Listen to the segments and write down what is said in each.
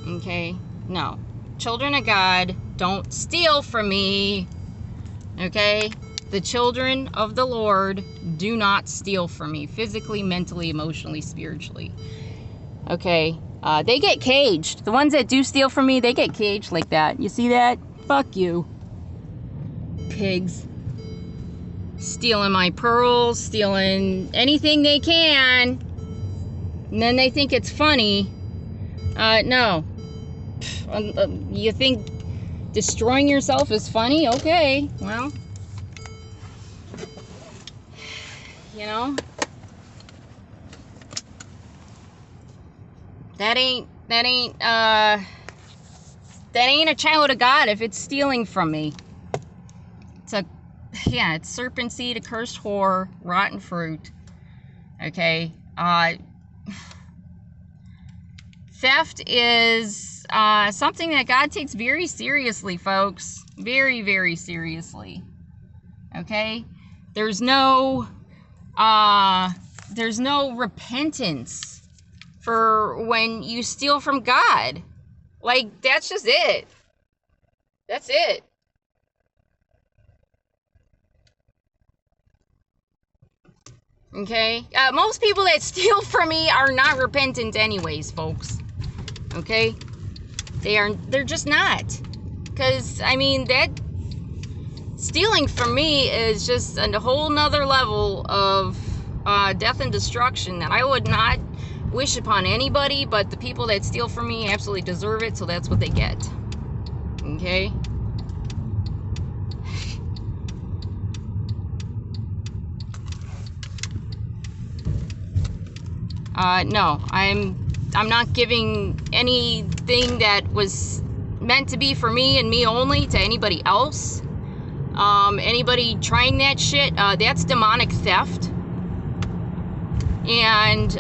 Okay? No. Children of God don't steal from me. Okay? The children of the Lord do not steal from me. Physically, mentally, emotionally, spiritually. Okay? They get caged. The ones that do steal from me, they get caged like that. You see that? Fuck you. Pigs. Stealing my pearls, stealing anything they can. And then they think it's funny. No. You think destroying yourself is funny? Okay, well, you know, that ain't a child of God if it's stealing from me. It's serpent seed, a cursed whore, rotten fruit. Okay, theft is something that God takes very seriously, folks. Very, very seriously. Okay? There's no repentance for when you steal from God. Like, that's just it. That's it. Okay? Most people that steal from me are not repentant anyways, folks. Okay? They're just not. Because, I mean, that stealing from me is just a whole nother level of death and destruction that I would not wish upon anybody, but the people that steal from me absolutely deserve it, so that's what they get. Okay? No, I'm not giving anything that was meant to be for me and me only to anybody else. Anybody trying that shit, that's demonic theft. And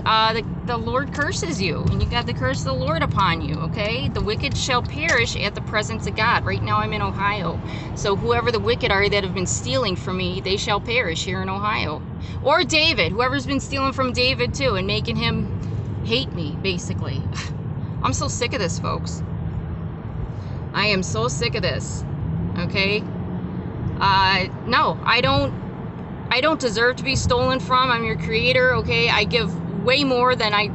the Lord curses you, and you got the curse of the Lord upon you, okay? The wicked shall perish at the presence of God. Right now I'm in Ohio. So whoever the wicked are that have been stealing from me, they shall perish here in Ohio. Or David, whoever's been stealing from David too and making him hate me, basically. I'm so sick of this, folks. I am so sick of this, okay? No, I don't deserve to be stolen from. I'm your creator, okay? I give way more than I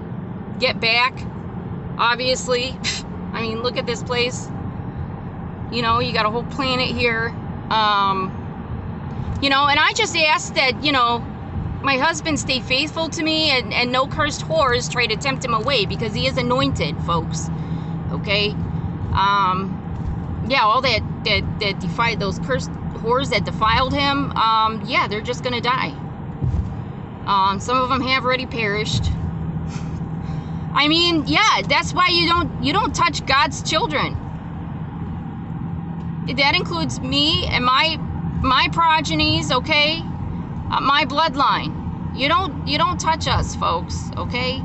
get back, obviously. I mean, look at this place. You know, you got a whole planet here. You know, and I just ask that, you know, my husband stay faithful to me and no cursed whores try to tempt him away, because he is anointed, folks. Okay? Yeah, all that defied, those cursed whores that defiled him, yeah, they're just gonna die. Some of them have already perished. I mean, yeah, that's why you don't touch God's children. That includes me and my progenies, okay? My bloodline. You don't touch us, folks, okay?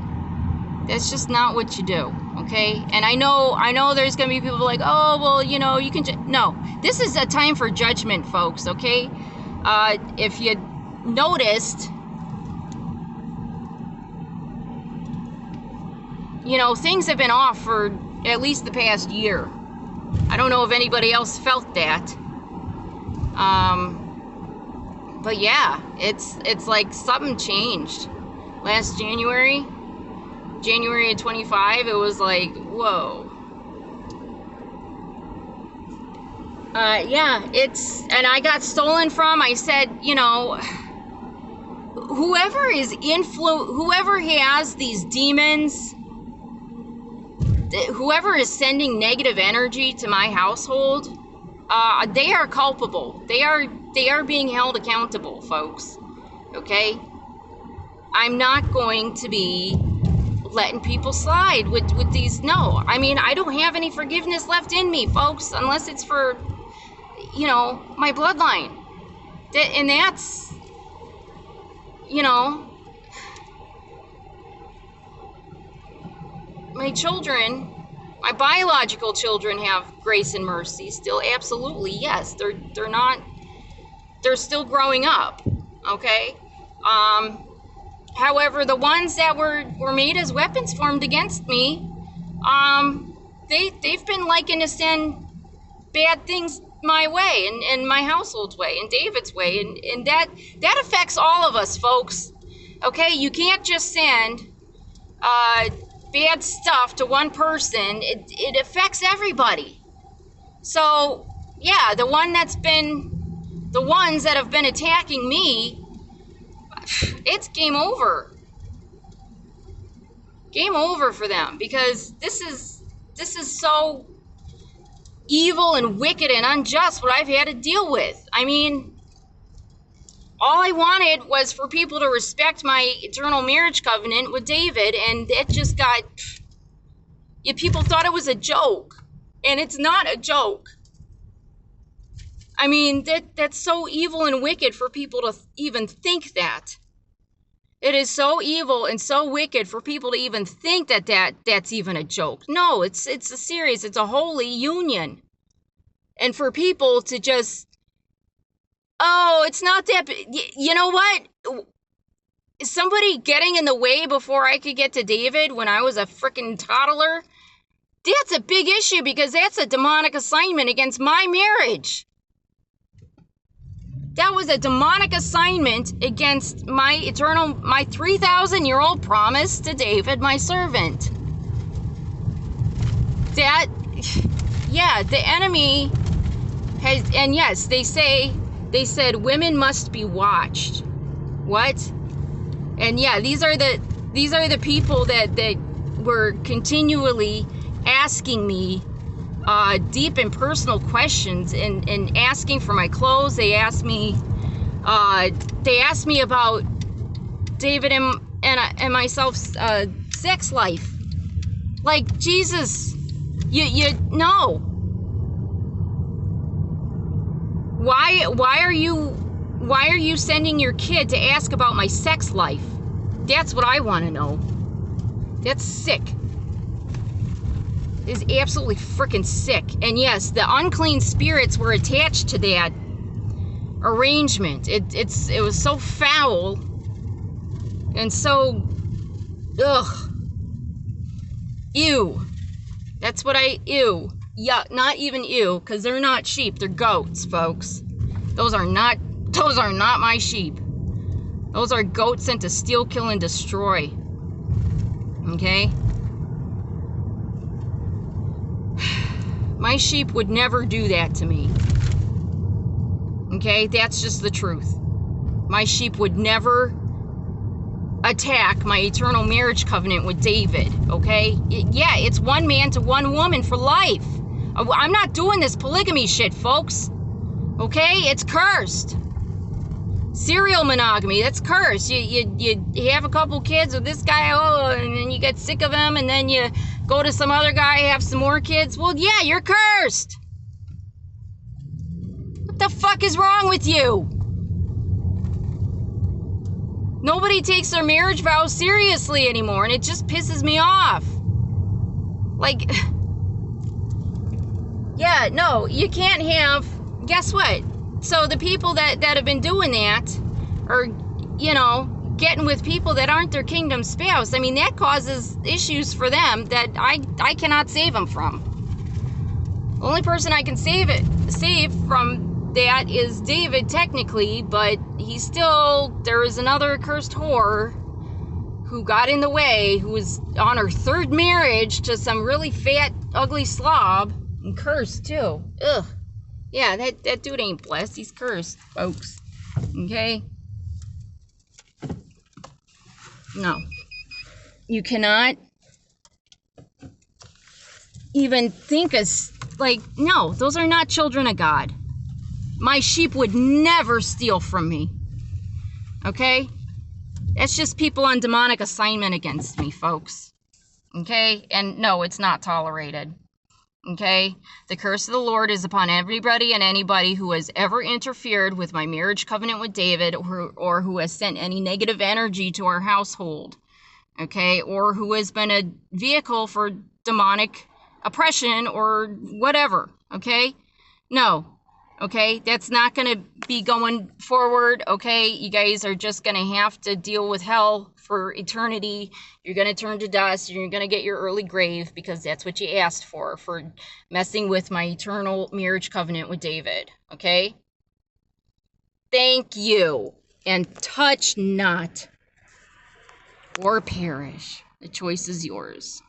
That's just not what you do, okay? And I know there's gonna be people like, oh, well, you know, you can no. This is a time for judgment, folks, okay? If you noticed, you know, things have been off for at least the past year. I don't know if anybody else felt that. But yeah, it's like something changed. Last January of 25, it was like, whoa. Yeah, and I got stolen from. I said, you know, whoever has these demons, whoever is sending negative energy to my household, they are culpable. They are being held accountable, folks. Okay? I'm not going to be letting people slide with these. No, I mean, I don't have any forgiveness left in me, folks, unless it's for, you know, my bloodline. And that's, you know, my children, my biological children have grace and mercy still, absolutely, yes. They're still growing up, okay? However, the ones that were made as weapons formed against me, they've been liking to send bad things my way and my household's way and David's way, and that affects all of us, folks. Okay, you can't just send bad stuff to one person. It affects everybody. So yeah, the ones that have been attacking me, it's game over. Game over for them, because this is so evil and wicked and unjust what I've had to deal with. I mean, all I wanted was for people to respect my eternal marriage covenant with David, and it just got, people thought it was a joke, and it's not a joke. I mean, that's so evil and wicked for people to even think that. It is so evil and so wicked for people to even think that's even a joke. No, it's a serious, it's a holy union. And for people to just, oh, it's not that, you know what? Is somebody getting in the way before I could get to David when I was a freaking toddler? That's a big issue, because that's a demonic assignment against my marriage. That was a demonic assignment against my 3,000-year-old promise to David, my servant. The enemy has, and yes, they said women must be watched. What? And yeah, these are the people that were continually asking me deep and personal questions and asking for my clothes. They asked me about David and myself's sex life. Like, Jesus, you know. Why are you sending your kid to ask about my sex life? That's what I want to know. That's sick. Is absolutely freaking sick. And yes, the unclean spirits were attached to that arrangement. It was so foul and so, ugh, ew. That's what ew. Yeah, not even ew, because they're not sheep, they're goats, folks. Those are not my sheep. Those are goats sent to steal, kill, and destroy. Okay? My sheep would never do that to me. Okay? That's just the truth. My sheep would never attack my eternal marriage covenant with David. Okay? It's one man to one woman for life. I'm not doing this polygamy shit, folks. Okay? It's cursed. Serial monogamy, that's cursed. You have a couple kids with this guy, and then you get sick of him, and then you go to some other guy, have some more kids. Well, yeah, you're cursed. What the fuck is wrong with you? Nobody takes their marriage vows seriously anymore, and it just pisses me off. Like, yeah, no, you can't have, guess what? So the people that have been doing that are, getting with people that aren't their kingdom spouse. I mean, that causes issues for them that I cannot save them from. The only person I can save from that is David, technically, but there is another cursed whore who got in the way, who was on her third marriage to some really fat, ugly slob, and cursed too. Ugh. Yeah, that dude ain't blessed. He's cursed, folks. Okay? No. You cannot even think no, those are not children of God. My sheep would never steal from me. Okay? That's just people on demonic assignment against me, folks. Okay? And no, it's not tolerated. Okay? The curse of the Lord is upon everybody and anybody who has ever interfered with my marriage covenant with David, or who has sent any negative energy to our household. Okay? Or who has been a vehicle for demonic oppression or whatever. Okay? No. Okay, that's not going to be going forward. Okay, you guys are just going to have to deal with hell for eternity. You're going to turn to dust. You're going to get your early grave because that's what you asked for messing with my eternal marriage covenant with David. Okay, thank you. And touch not or perish. The choice is yours.